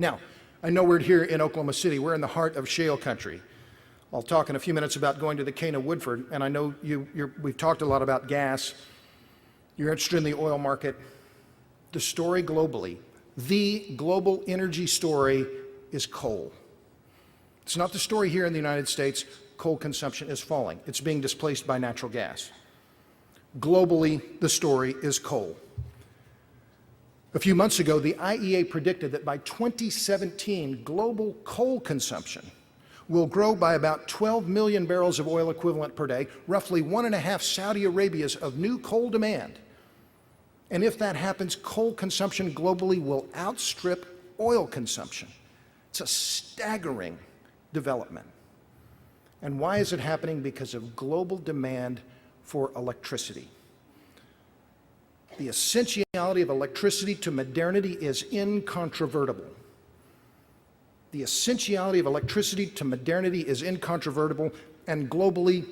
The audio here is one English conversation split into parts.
Now, I know we're here in Oklahoma City. We're in the heart of shale country. I'll talk in a few minutes about going to the Cana Woodford, and I know we've talked a lot about gas. You're interested in the oil market. The story globally, the global energy story is coal. It's not the story here in the United States. Coal consumption is falling. It's being displaced by natural gas. Globally, the story is coal. A few months ago, the IEA predicted that by 2017, global coal consumption will grow by about 12 million barrels of oil equivalent per day, roughly 1.5 Saudi Arabias of new coal demand. And if that happens, coal consumption globally will outstrip oil consumption. It's a staggering development. And why is it happening? Because of global demand for electricity. The essentiality of electricity to modernity is incontrovertible. The essentiality of electricity to modernity is incontrovertible, and globally,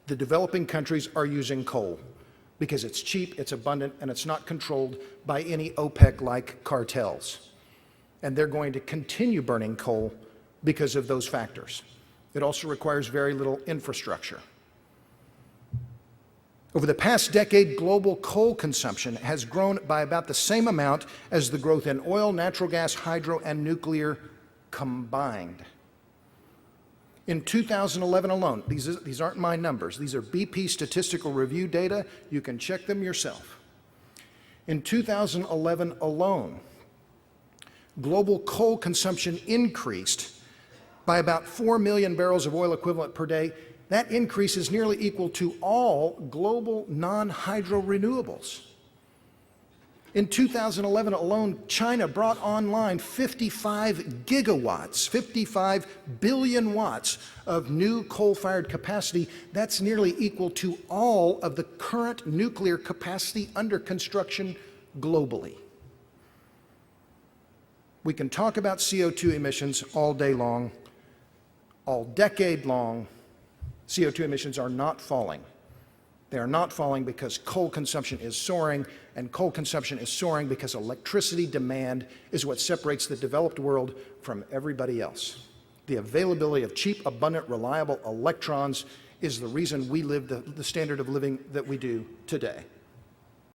the developing countries are using coal because it's cheap, it's abundant, and it's not controlled by any OPEC-like cartels. And they're going to continue burning coal because of those factors. It also requires very little infrastructure. Over the past decade, global coal consumption has grown by about the same amount as the growth in oil, natural gas, hydro, and nuclear combined. In 2011 alone, these aren't my numbers, these are BP Statistical Review data, you can check them yourself. In 2011 alone, global coal consumption increased by about 4 million barrels of oil equivalent per day. That increase is nearly equal to all global non-hydro renewables. In 2011 alone, China brought online 55 gigawatts, 55 billion watts of new coal-fired capacity. That's nearly equal to all of the current nuclear capacity under construction globally. We can talk about CO2 emissions all day long, all decade long. CO2 emissions are not falling. They are not falling because coal consumption is soaring, and coal consumption is soaring because electricity demand is what separates the developed world from everybody else. The availability of cheap, abundant, reliable electrons is the reason we live the standard of living that we do today.